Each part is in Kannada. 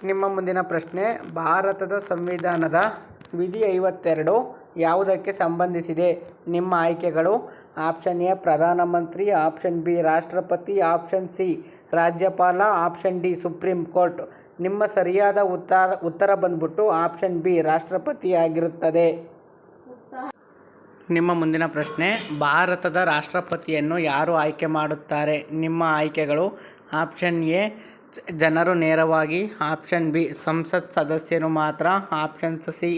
ನಿಮ್ಮ ಮುಂದಿನ ಪ್ರಶ್ನೆ, ಭಾರತದ ಸಂವಿಧಾನದ ವಿಧಿ 52 ಯಾವುದಕ್ಕೆ ಸಂಬಂಧಿಸಿದೆ? ನಿಮ್ಮ ಆಯ್ಕೆಗಳು: ಆಪ್ಷನ್ ಎ ಪ್ರಧಾನಮಂತ್ರಿ, ಆಪ್ಷನ್ ಬಿ ರಾಷ್ಟ್ರಪತಿ, ಆಪ್ಷನ್ ಸಿ ರಾಜ್ಯಪಾಲ, ಆಪ್ಷನ್ ಡಿ ಸುಪ್ರೀಂ ಕೋರ್ಟ್. ನಿಮ್ಮ ಸರಿಯಾದ ಉತ್ತರ ಬಂದ್ಬಿಟ್ಟು ಆಪ್ಷನ್ ಬಿ ರಾಷ್ಟ್ರಪತಿ ಆಗಿರುತ್ತದೆ. ನಿಮ್ಮ ಮುಂದಿನ ಪ್ರಶ್ನೆ, ಭಾರತದ ರಾಷ್ಟ್ರಪತಿಯನ್ನು ಯಾರು ಆಯ್ಕೆ ಮಾಡುತ್ತಾರೆ? ನಿಮ್ಮ ಆಯ್ಕೆಗಳು: ಆಪ್ಷನ್ ಎ ಜನರು ನೇರವಾಗಿ, ಆಪ್ಷನ್ ಬಿ ಸಂಸತ್ ಸದಸ್ಯರು ಮಾತ್ರ, ಆಪ್ಷನ್ ಸಿ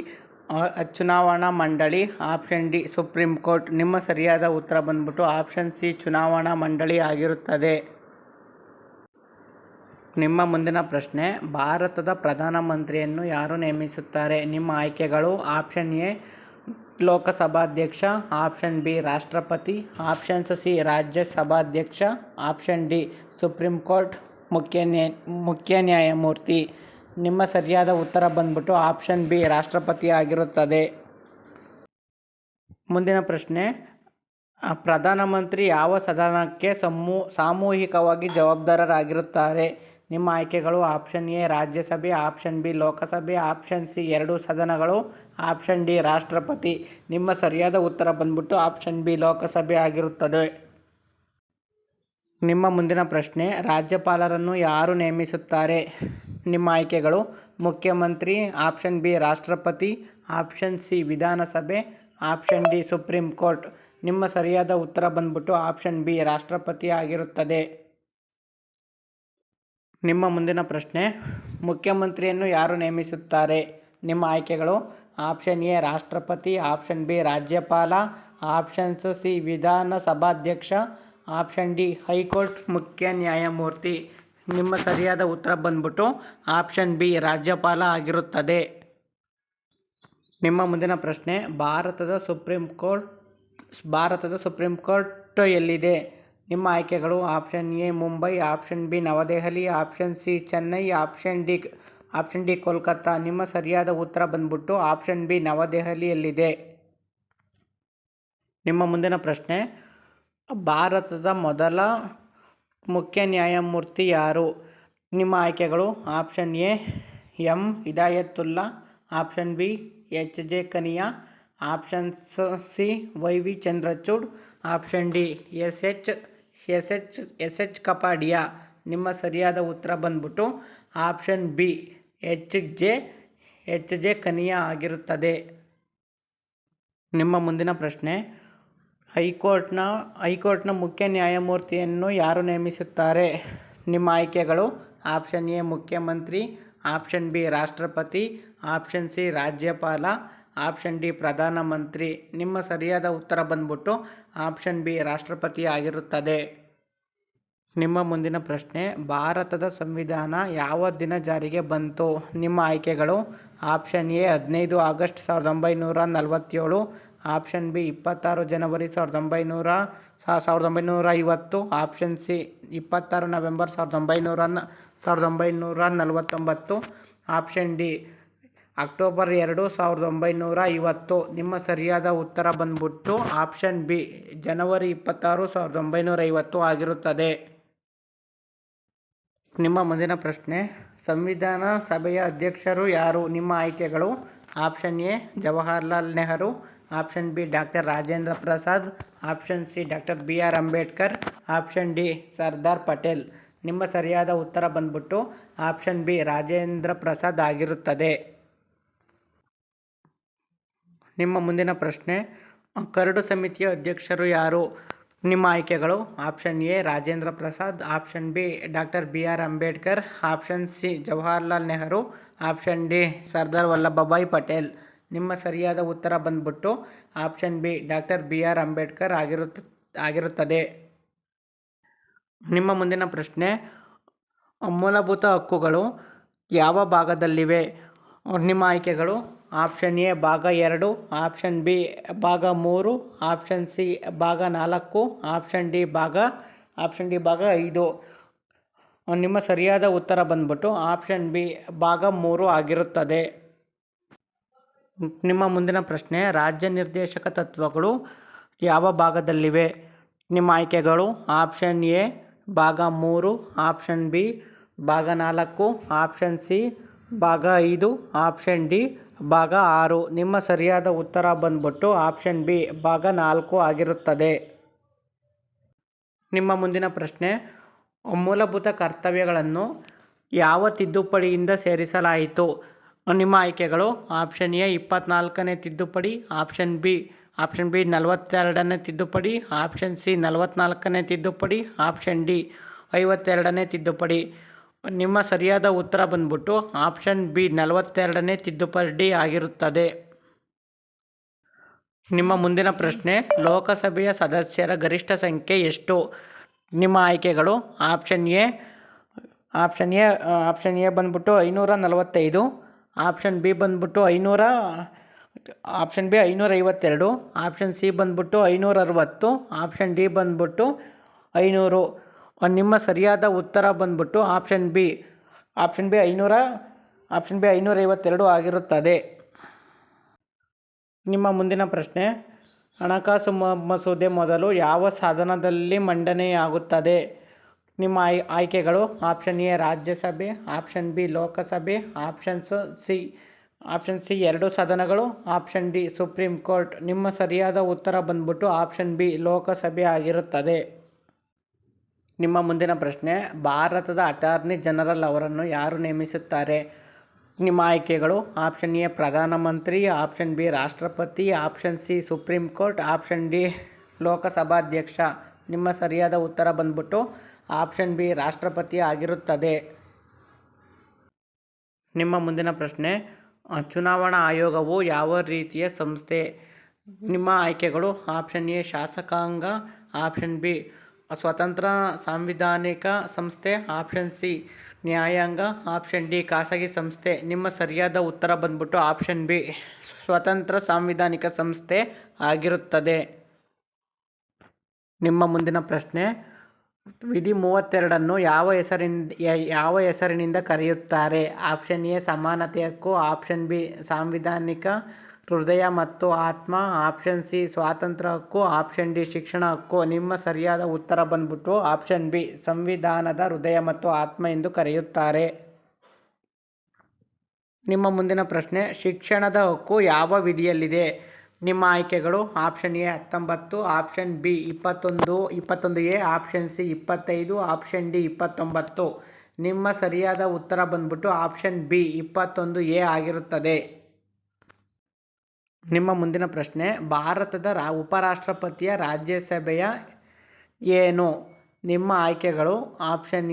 ಚುನಾವಣಾ ಮಂಡಳಿ, ಆಪ್ಷನ್ ಡಿ ಸುಪ್ರೀಂ ಕೋರ್ಟ್. ನಿಮ್ಮ ಸರಿಯಾದ ಉತ್ತರ ಬಂದ್ಬಿಟ್ಟು ಆಪ್ಷನ್ ಸಿ ಚುನಾವಣಾ ಮಂಡಳಿ ಆಗಿರುತ್ತದೆ. ನಿಮ್ಮ ಮುಂದಿನ ಪ್ರಶ್ನೆ, ಭಾರತದ ಪ್ರಧಾನಮಂತ್ರಿಯನ್ನು ಯಾರು ನೇಮಿಸುತ್ತಾರೆ? ನಿಮ್ಮ ಆಯ್ಕೆಗಳು: ಆಪ್ಷನ್ ಎ ಲೋಕಸಭಾಧ್ಯಕ್ಷ, ಆಪ್ಷನ್ ಬಿ ರಾಷ್ಟ್ರಪತಿ, ಆಪ್ಷನ್ ಸಿ ರಾಜ್ಯಸಭಾಧ್ಯಕ್ಷ, ಆಪ್ಷನ್ ಡಿ ಸುಪ್ರೀಂ ಕೋರ್ಟ್ ಮುಖ್ಯ ನ್ಯಾಯಮೂರ್ತಿ. ನಿಮ್ಮ ಸರಿಯಾದ ಉತ್ತರ ಬಂದ್ಬಿಟ್ಟು ಆಪ್ಷನ್ ಬಿ ರಾಷ್ಟ್ರಪತಿ ಆಗಿರುತ್ತದೆ. ಮುಂದಿನ ಪ್ರಶ್ನೆ, ಪ್ರಧಾನಮಂತ್ರಿ ಯಾವ ಸದನಕ್ಕೆ ಸಾಮೂಹಿಕವಾಗಿ ಜವಾಬ್ದಾರರಾಗಿರುತ್ತಾರೆ? ನಿಮ್ಮ ಆಯ್ಕೆಗಳು: ಆಪ್ಷನ್ ಎ ರಾಜ್ಯಸಭೆ, ಆಪ್ಷನ್ ಬಿ ಲೋಕಸಭೆ, ಆಪ್ಷನ್ ಸಿ ಎರಡೂ ಸದನಗಳು, ಆಪ್ಷನ್ ಡಿ ರಾಷ್ಟ್ರಪತಿ. ನಿಮ್ಮ ಸರಿಯಾದ ಉತ್ತರ ಬಂದ್ಬಿಟ್ಟು ಆಪ್ಷನ್ ಬಿ ಲೋಕಸಭೆ ಆಗಿರುತ್ತದೆ. ನಿಮ್ಮ ಮುಂದಿನ ಪ್ರಶ್ನೆ, ರಾಜ್ಯಪಾಲರನ್ನು ಯಾರು ನೇಮಿಸುತ್ತಾರೆ? ನಿಮ್ಮ ಆಯ್ಕೆಗಳು: ಮುಖ್ಯಮಂತ್ರಿ, ಆಪ್ಷನ್ ಬಿ ರಾಷ್ಟ್ರಪತಿ, ಆಪ್ಷನ್ ಸಿ ವಿಧಾನಸಭೆ, ಆಪ್ಷನ್ ಡಿ ಸುಪ್ರೀಂ ಕೋರ್ಟ್. ನಿಮ್ಮ ಸರಿಯಾದ ಉತ್ತರ ಬಂದ್ಬಿಟ್ಟು ಆಪ್ಷನ್ ಬಿ ರಾಷ್ಟ್ರಪತಿ ಆಗಿರುತ್ತದೆ. ನಿಮ್ಮ ಮುಂದಿನ ಪ್ರಶ್ನೆ, ಮುಖ್ಯಮಂತ್ರಿಯನ್ನು ಯಾರು ನೇಮಿಸುತ್ತಾರೆ? ನಿಮ್ಮ ಆಯ್ಕೆಗಳು: ಆಪ್ಷನ್ ಎ ರಾಷ್ಟ್ರಪತಿ, ಆಪ್ಷನ್ ಬಿ ರಾಜ್ಯಪಾಲ, ಆಪ್ಷನ್ ಸಿ ವಿಧಾನಸಭಾಧ್ಯಕ್ಷ, ಆಪ್ಷನ್ ಡಿ ಹೈಕೋರ್ಟ್ ಮುಖ್ಯ ನ್ಯಾಯಮೂರ್ತಿ. ನಿಮ್ಮ ಸರಿಯಾದ ಉತ್ತರ ಬಂದ್ಬಿಟ್ಟು ಆಪ್ಷನ್ ಬಿ ರಾಜ್ಯಪಾಲ ಆಗಿರುತ್ತದೆ. ನಿಮ್ಮ ಮುಂದಿನ ಪ್ರಶ್ನೆ, ಭಾರತದ ಸುಪ್ರೀಂ ಕೋರ್ಟ್ ಎಲ್ಲಿದೆ? ನಿಮ್ಮ ಆಯ್ಕೆಗಳು: option A Mumbai, option B New Delhi, option C Chennai, option D Kolkata. ನಿಮ್ಮ ಸರಿಯಾದ ಉತ್ತರ ಬಂದ್ಬಿಟ್ಟು ಆಪ್ಷನ್ ಬಿ ನವದೆಹಲಿಯಲ್ಲಿದೆ. ನಿಮ್ಮ ಮುಂದಿನ ಪ್ರಶ್ನೆ, ಭಾರತದ ಮೊದಲ ಮುಖ್ಯ ನ್ಯಾಯಮೂರ್ತಿ ಯಾರು? ನಿಮ್ಮ ಆಯ್ಕೆಗಳು: option A M Hidayatullah, option B H J Kania, option C Y V Chandrachud, option D S H Kapadia. ನಿಮ್ಮ ಸರಿಯಾದ ಉತ್ತರ ಬಂದ್ಬಿಟ್ಟು option B H J Kania ಆಗಿರುತ್ತದೆ. ನಿಮ್ಮ ಮುಂದಿನ ಪ್ರಶ್ನೆ, ಹೈಕೋರ್ಟ್ನ ಮುಖ್ಯ ನ್ಯಾಯಮೂರ್ತಿಯನ್ನು ಯಾರು ನೇಮಿಸುತ್ತಾರೆ? ನಿಮ್ಮ ಆಯ್ಕೆಗಳು: ಆಪ್ಷನ್ ಎ ಮುಖ್ಯಮಂತ್ರಿ, ಆಪ್ಷನ್ ಬಿ ರಾಷ್ಟ್ರಪತಿ, ಆಪ್ಷನ್ ಸಿ ರಾಜ್ಯಪಾಲ, ಆಪ್ಷನ್ ಡಿ ಪ್ರಧಾನಮಂತ್ರಿ. ನಿಮ್ಮ ಸರಿಯಾದ ಉತ್ತರ ಬಂದ್ಬಿಟ್ಟು ಆಪ್ಷನ್ ಬಿ ರಾಷ್ಟ್ರಪತಿ ಆಗಿರುತ್ತದೆ. ನಿಮ್ಮ ಮುಂದಿನ ಪ್ರಶ್ನೆ, ಭಾರತದ ಸಂವಿಧಾನ ಯಾವ ದಿನ ಜಾರಿಗೆ ಬಂತು? ನಿಮ್ಮ ಆಯ್ಕೆಗಳು: option A 15 August 1947, option B 26 January 1950, option C 26 November 1949, option D October 2, 1950. ನಿಮ್ಮ ಸರಿಯಾದ ಉತ್ತರ ಬಂದ್ಬಿಟ್ಟು ಆಪ್ಷನ್ ಬಿ ಜನವರಿ 26, 1950 ಆಗಿರುತ್ತದೆ. ನಿಮ್ಮ ಮುಂದಿನ ಪ್ರಶ್ನೆ, ಸಂವಿಧಾನ ಸಭೆಯ ಅಧ್ಯಕ್ಷರು ಯಾರು? ನಿಮ್ಮ ಆಯ್ಕೆಗಳು: option A Jawaharlal Nehru, option B doctor Rajendra Prasad, option C doctor B R Ambedkar, option D Sardar Patel. ನಿಮ್ಮ ಸರಿಯಾದ ಉತ್ತರ ಬಂದ್ಬಿಟ್ಟು ಆಪ್ಷನ್ ಬಿ ರಾಜೇಂದ್ರ ಪ್ರಸಾದ್ ಆಗಿರುತ್ತದೆ. ನಿಮ್ಮ ಮುಂದಿನ ಪ್ರಶ್ನೆ, ಕರಡು ಸಮಿತಿಯ ಅಧ್ಯಕ್ಷರು ಯಾರು? ನಿಮ್ಮ ಆಯ್ಕೆಗಳು: option A Rajendra Prasad, option B doctor B R Ambedkar, option C Jawaharlal Nehru, option D Sardar Vallabhbhai Patel. ನಿಮ್ಮ ಸರಿಯಾದ ಉತ್ತರ ಬಂದ್ಬಿಟ್ಟು option B doctor B R Ambedkar ಆಗಿರುತ್ತದೆ. ನಿಮ್ಮ ಮುಂದಿನ ಪ್ರಶ್ನೆ, ಮೂಲಭೂತ ಹಕ್ಕುಗಳು ಯಾವ ಭಾಗದಲ್ಲಿವೆ? ನಿಮ್ಮ ಆಯ್ಕೆಗಳು: ಆಪ್ಷನ್ ಎ ಭಾಗ 2, ಆಪ್ಷನ್ ಬಿ ಭಾಗ 3, ಆಪ್ಷನ್ ಸಿ ಭಾಗ 4, ಆಪ್ಷನ್ ಡಿ ಭಾಗ 5. ನಿಮ್ಮ ಸರಿಯಾದ ಉತ್ತರ ಬಂದ್ಬಿಟ್ಟು ಆಪ್ಷನ್ ಬಿ ಭಾಗ 3 ಆಗಿರುತ್ತದೆ. ನಿಮ್ಮ ಮುಂದಿನ ಪ್ರಶ್ನೆ, ರಾಜ್ಯ ನಿರ್ದೇಶಕ ತತ್ವಗಳು ಯಾವ ಭಾಗದಲ್ಲಿವೆ? ನಿಮ್ಮ ಆಯ್ಕೆಗಳು: ಆಪ್ಷನ್ ಎ ಭಾಗ 3, ಆಪ್ಷನ್ ಬಿ ಭಾಗ 4, ಆಪ್ಷನ್ ಸಿ ಭಾಗ 5, ಆಪ್ಷನ್ ಡಿ ಭಾಗ 6. ನಿಮ್ಮ ಸರಿಯಾದ ಉತ್ತರ ಬಂದ್ಬಿಟ್ಟು ಆಪ್ಷನ್ ಬಿ ಭಾಗ 4 ಆಗಿರುತ್ತದೆ. ನಿಮ್ಮ ಮುಂದಿನ ಪ್ರಶ್ನೆ, ಮೂಲಭೂತ ಕರ್ತವ್ಯಗಳನ್ನು ಯಾವ ತಿದ್ದುಪಡಿಯಿಂದ ಸೇರಿಸಲಾಯಿತು? ನಿಮ್ಮ ಆಯ್ಕೆಗಳು: ಆಪ್ಷನ್ ಎ 24ನೇ ತಿದ್ದುಪಡಿ, ಆಪ್ಷನ್ ಬಿ 42ನೇ ತಿದ್ದುಪಡಿ, ಆಪ್ಷನ್ ಸಿ 44ನೇ ತಿದ್ದುಪಡಿ, ಆಪ್ಷನ್ ಡಿ 52ನೇ ತಿದ್ದುಪಡಿ. ನಿಮ್ಮ ಸರಿಯಾದ ಉತ್ತರ ಬಂದ್ಬಿಟ್ಟು ಆಪ್ಷನ್ ಬಿ 42ನೇ ತಿದ್ದುಪಡಿ ಆಗಿರುತ್ತದೆ. ನಿಮ್ಮ ಮುಂದಿನ ಪ್ರಶ್ನೆ, ಲೋಕಸಭೆಯ ಸದಸ್ಯರ ಗರಿಷ್ಠ ಸಂಖ್ಯೆ ಎಷ್ಟು? ನಿಮ್ಮ ಆಯ್ಕೆಗಳು: ಆಪ್ಷನ್ ಎ ಬಂದ್ಬಿಟ್ಟು 545, ಆಪ್ಷನ್ ಬಿ ಬಂದ್ಬಿಟ್ಟು 552, ಆಪ್ಷನ್ ಸಿ ಬಂದ್ಬಿಟ್ಟು 560, ಆಪ್ಷನ್ ಡಿ ಬಂದ್ಬಿಟ್ಟು 500. ನಿಮ್ಮ ಸರಿಯಾದ ಉತ್ತರ ಬಂದ್ಬಿಟ್ಟು ಆಪ್ಷನ್ ಬಿ 552 ಆಗಿರುತ್ತದೆ. ನಿಮ್ಮ ಮುಂದಿನ ಪ್ರಶ್ನೆ, ಹಣಕಾಸು ಮಸೂದೆ ಮೊದಲು ಯಾವ ಸದನದಲ್ಲಿ ಮಂಡನೆಯಾಗುತ್ತದೆ? ನಿಮ್ಮ ಆಯ್ಕೆಗಳು: ಆಪ್ಷನ್ ಎ ರಾಜ್ಯಸಭೆ, ಆಪ್ಷನ್ ಬಿ ಲೋಕಸಭೆ, ಆಪ್ಷನ್ ಸಿ 2 ಸದನಗಳು, ಆಪ್ಷನ್ ಡಿ ಸುಪ್ರೀಂ ಕೋರ್ಟ್. ನಿಮ್ಮ ಸರಿಯಾದ ಉತ್ತರ ಬಂದ್ಬಿಟ್ಟು ಆಪ್ಷನ್ ಬಿ ಲೋಕಸಭೆ ಆಗಿರುತ್ತದೆ. ನಿಮ್ಮ ಮುಂದಿನ ಪ್ರಶ್ನೆ, ಭಾರತದ ಅಟಾರ್ನಿ ಜನರಲ್ ಅವರನ್ನು ಯಾರು ನೇಮಿಸುತ್ತಾರೆ? ನಿಮ್ಮ ಆಯ್ಕೆಗಳು: ಆಪ್ಷನ್ ಎ ಪ್ರಧಾನಮಂತ್ರಿ, ಆಪ್ಷನ್ ಬಿ ರಾಷ್ಟ್ರಪತಿ, option C Supreme Court, option D ಲೋಕಸಭಾಧ್ಯಕ್ಷ. ನಿಮ್ಮ ಸರಿಯಾದ ಉತ್ತರ ಬಂದ್ಬಿಟ್ಟು ಆಪ್ಷನ್ ಬಿ ರಾಷ್ಟ್ರಪತಿ ಆಗಿರುತ್ತದೆ. ನಿಮ್ಮ ಮುಂದಿನ ಪ್ರಶ್ನೆ, ಚುನಾವಣಾ ಆಯೋಗವು ಯಾವ ರೀತಿಯ ಸಂಸ್ಥೆ? ನಿಮ್ಮ ಆಯ್ಕೆಗಳು: ಆಪ್ಷನ್ ಎ ಶಾಸಕಾಂಗ, ಆಪ್ಷನ್ ಬಿ ಸ್ವತಂತ್ರ ಸಾಂವಿಧಾನಿಕ ಸಂಸ್ಥೆ, ಆಪ್ಷನ್ ಸಿ ನ್ಯಾಯಾಂಗ, ಆಪ್ಷನ್ ಡಿ ಖಾಸಗಿ ಸಂಸ್ಥೆ. ನಿಮ್ಮ ಸರಿಯಾದ ಉತ್ತರ ಬಂದ್ಬಿಟ್ಟು ಆಪ್ಷನ್ ಬಿ ಸ್ವತಂತ್ರ ಸಾಂವಿಧಾನಿಕ ಸಂಸ್ಥೆ ಆಗಿರುತ್ತದೆ. ನಿಮ್ಮ ಮುಂದಿನ ಪ್ರಶ್ನೆ, ವಿಧಿ 32ನ್ನು ಯಾವ ಹೆಸರಿನಿಂದ ಕರೆಯುತ್ತಾರೆ? ಆಪ್ಷನ್ ಎ ಸಮಾನತೆ ಹಕ್ಕು, ಆಪ್ಷನ್ ಬಿ ಸಾಂವಿಧಾನಿಕ ಹೃದಯ ಮತ್ತು ಆತ್ಮ, ಆಪ್ಷನ್ ಸಿ ಸ್ವಾತಂತ್ರ್ಯ ಹಕ್ಕು, ಆಪ್ಷನ್ ಡಿ ಶಿಕ್ಷಣ ಹಕ್ಕು. ನಿಮ್ಮ ಸರಿಯಾದ ಉತ್ತರ ಬಂದ್ಬಿಟ್ಟು ಆಪ್ಷನ್ ಬಿ ಸಂವಿಧಾನದ ಹೃದಯ ಮತ್ತು ಆತ್ಮ ಎಂದು ಕರೆಯುತ್ತಾರೆ. ನಿಮ್ಮ ಮುಂದಿನ ಪ್ರಶ್ನೆ, ಶಿಕ್ಷಣದ ಹಕ್ಕು ಯಾವ ವಿಧಿಯಲ್ಲಿದೆ? ನಿಮ್ಮ ಆಯ್ಕೆಗಳು: option A 19, option B 21A, option C 25, option D 29. ನಿಮ್ಮ ಸರಿಯಾದ ಉತ್ತರ ಬಂದ್ಬಿಟ್ಟು ಆಪ್ಷನ್ ಬಿ 21A ಆಗಿರುತ್ತದೆ. ನಿಮ್ಮ ಮುಂದಿನ ಪ್ರಶ್ನೆ, ಭಾರತದ ಉಪರಾಷ್ಟ್ರಪತಿಯ ರಾಜ್ಯಸಭೆಯ ಏನು? ನಿಮ್ಮ ಆಯ್ಕೆಗಳು: ಆಪ್ಷನ್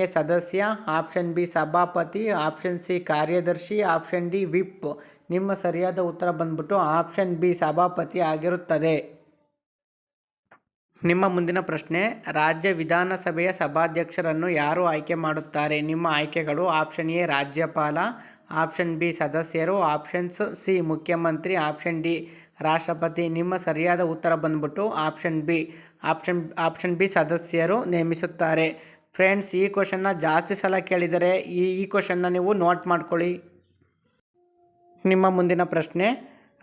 ಎ ಸದಸ್ಯ, ಆಪ್ಷನ್ ಬಿ ಸಭಾಪತಿ, ಆಪ್ಷನ್ ಸಿ ಕಾರ್ಯದರ್ಶಿ, ಆಪ್ಷನ್ ಡಿ ವಿಪ್. ನಿಮ್ಮ ಸರಿಯಾದ ಉತ್ತರ ಬಂದ್ಬಿಟ್ಟು ಆಪ್ಷನ್ ಬಿ ಸಭಾಪತಿ ಆಗಿರುತ್ತದೆ. ನಿಮ್ಮ ಮುಂದಿನ ಪ್ರಶ್ನೆ, ರಾಜ್ಯ ವಿಧಾನಸಭೆಯ ಸಭಾಧ್ಯಕ್ಷರನ್ನು ಯಾರು ಆಯ್ಕೆ ಮಾಡುತ್ತಾರೆ? ನಿಮ್ಮ ಆಯ್ಕೆಗಳು: ಆಪ್ಷನ್ ಎ ರಾಜ್ಯಪಾಲ, ಆಪ್ಷನ್ ಬಿ ಸದಸ್ಯರು, ಆಪ್ಷನ್ಸ್ ಸಿ ಮುಖ್ಯಮಂತ್ರಿ, ಆಪ್ಷನ್ ಡಿ ರಾಷ್ಟ್ರಪತಿ. ನಿಮ್ಮ ಸರಿಯಾದ ಉತ್ತರ ಬಂದ್ಬಿಟ್ಟು ಆಪ್ಷನ್ ಬಿ ಸದಸ್ಯರು ನೇಮಿಸುತ್ತಾರೆ. ಫ್ರೆಂಡ್ಸ್, ಈ ಕ್ವಶನ್ನ ಜಾಸ್ತಿ ಸಲ ಕೇಳಿದರೆ ಈ ಕ್ವಶನ್ನ ನೀವು ನೋಟ್ ಮಾಡ್ಕೊಳ್ಳಿ. ನಿಮ್ಮ ಮುಂದಿನ ಪ್ರಶ್ನೆ,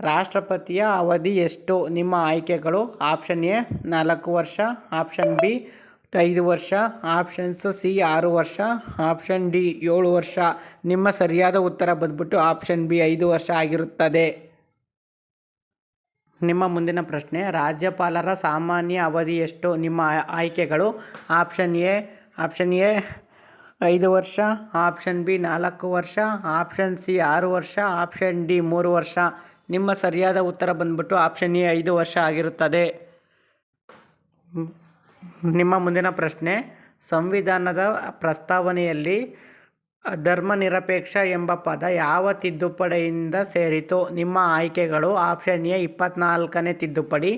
ರಾಷ್ಟ್ರಪತಿಯ ಅವಧಿ ಎಷ್ಟು? ನಿಮ್ಮ ಆಯ್ಕೆಗಳು: ಆಪ್ಷನ್ ಎ 4 ವರ್ಷ, ಆಪ್ಷನ್ ಬಿ 5 ವರ್ಷ, ಆಪ್ಷನ್ಸ್ ಸಿ 6 ವರ್ಷ, ಆಪ್ಷನ್ ಡಿ 7 ವರ್ಷ. ನಿಮ್ಮ ಸರಿಯಾದ ಉತ್ತರ ಬಂದ್ಬಿಟ್ಟು ಆಪ್ಷನ್ ಬಿ 5 ವರ್ಷ ಆಗಿರುತ್ತದೆ. ನಿಮ್ಮ ಮುಂದಿನ ಪ್ರಶ್ನೆ, ರಾಜ್ಯಪಾಲರ ಸಾಮಾನ್ಯ ಅವಧಿ ಎಷ್ಟು? ನಿಮ್ಮ ಆಯ್ಕೆಗಳು: ಆಪ್ಷನ್ ಎ 5 ವರ್ಷ, ಆಪ್ಷನ್ ಬಿ 4 ವರ್ಷ, ಆಪ್ಷನ್ ಸಿ 6 ವರ್ಷ, ಆಪ್ಷನ್ ಡಿ 3 ವರ್ಷ. ನಿಮ್ಮ ಸರಿಯಾದ ಉತ್ತರ ಬಂದ್ಬಿಟ್ಟು ಆಪ್ಷನ್ ಎ 5 ವರ್ಷ ಆಗಿರುತ್ತದೆ. ನಿಮ್ಮ ಮುಂದಿನ ಪ್ರಶ್ನೆ, ಸಂವಿಧಾನದ ಪ್ರಸ್ತಾವನೆಯಲ್ಲಿ ಧರ್ಮನಿರಪೇಕ್ಷ ಎಂಬ ಪದ ಯಾವ ತಿದ್ದುಪಡಿಯಿಂದ ಸೇರಿತು? ನಿಮ್ಮ ಆಯ್ಕೆಗಳು: ಆಪ್ಷನ್ ಎ 24ನೇ ತಿದ್ದುಪಡಿ,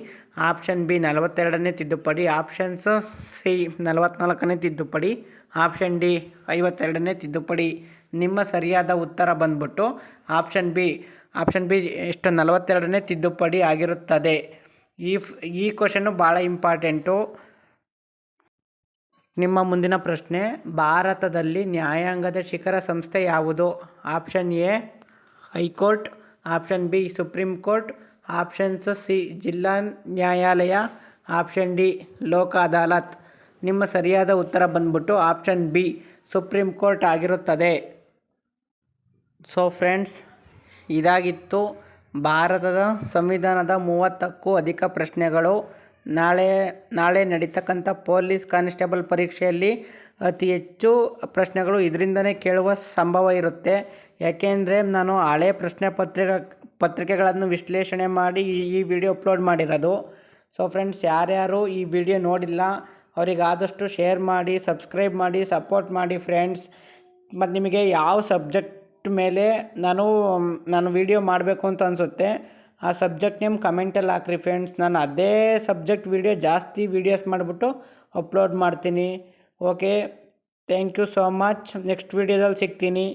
ಆಪ್ಷನ್ ಬಿ 42ನೇ ತಿದ್ದುಪಡಿ, ಆಪ್ಷನ್ಸ್ ಸಿ 44ನೇ ತಿದ್ದುಪಡಿ, ಆಪ್ಷನ್ ಡಿ 52ನೇ ತಿದ್ದುಪಡಿ. ನಿಮ್ಮ ಸರಿಯಾದ ಉತ್ತರ ಬಂದ್ಬಿಟ್ಟು ಆಪ್ಷನ್ ಬಿ 42ನೇ ತಿದ್ದುಪಡಿ ಆಗಿರುತ್ತದೆ. ಈ ಕ್ವಶನ್ನು ಭಾಳ ಇಂಪಾರ್ಟೆಂಟು. ನಿಮ್ಮ ಮುಂದಿನ ಪ್ರಶ್ನೆ, ಭಾರತದಲ್ಲಿ ನ್ಯಾಯಾಂಗದ ಶಿಖರ ಸಂಸ್ಥೆ ಯಾವುದು? Option A high court, option B supreme court, options C ಜಿಲ್ಲಾ ನ್ಯಾಯಾಲಯ, ಆಪ್ಷನ್ ಡಿ ಲೋಕ ಅದಾಲತ್. ನಿಮ್ಮ ಸರಿಯಾದ ಉತ್ತರ ಬಂದ್ಬಿಟ್ಟು ಆಪ್ಷನ್ ಬಿ ಸುಪ್ರೀಂ ಕೋರ್ಟ್ ಆಗಿರುತ್ತದೆ. ಸೊ ಫ್ರೆಂಡ್ಸ್, ಇದಾಗಿತ್ತು ಭಾರತದ ಸಂವಿಧಾನದ 30ಕ್ಕೂ ಅಧಿಕ ಪ್ರಶ್ನೆಗಳು. ನಾಳೆ ನಡೀತಕ್ಕಂಥ ಪೊಲೀಸ್ ಕಾನ್ಸ್ಟೇಬಲ್ ಪರೀಕ್ಷೆಯಲ್ಲಿ ಅತಿ ಹೆಚ್ಚು ಪ್ರಶ್ನೆಗಳು ಇದರಿಂದನೇ ಕೇಳುವ ಸಂಭವ ಇರುತ್ತೆ. ಯಾಕೆಂದರೆ ನಾನು ಹಳೆ ಪತ್ರಿಕೆಗಳನ್ನು ವಿಶ್ಲೇಷಣೆ ಮಾಡಿ ಈ ವಿಡಿಯೋ ಅಪ್ಲೋಡ್ ಮಾಡಿರೋದು. ಸೊ ಫ್ರೆಂಡ್ಸ್, ಯಾರ್ಯಾರು ಈ ವಿಡಿಯೋ ನೋಡಿಲ್ಲ ಅವರಿಗೆ ಆದಷ್ಟು ಶೇರ್ ಮಾಡಿ, ಸಬ್ಸ್ಕ್ರೈಬ್ ಮಾಡಿ, ಸಪೋರ್ಟ್ ಮಾಡಿ ಫ್ರೆಂಡ್ಸ್. ಮತ್ತು ನಿಮಗೆ ಯಾವ ಸಬ್ಜೆಕ್ಟ್ ಮೇಲೆ ನಾನು ವಿಡಿಯೋ ಮಾಡಬೇಕು ಅಂತ ಅನಿಸುತ್ತೆ ಆ ಸಬ್ಜೆಕ್ಟ್ ನೇಮ್ ಕಮೆಂಟಲ್ಲಿ ಹಾಕ್ರಿ ಫ್ರೆಂಡ್ಸ್. ನಾನು ಅದೇ ಸಬ್ಜೆಕ್ಟ್ ಜಾಸ್ತಿ ವೀಡಿಯೋಸ್ ಮಾಡಿಬಿಟ್ಟು ಅಪ್ಲೋಡ್ ಮಾಡ್ತೀನಿ. Okay, thank you so much. Next ವೀಡಿಯೋದಲ್ಲಿ ಸಿಗ್ತೀನಿ.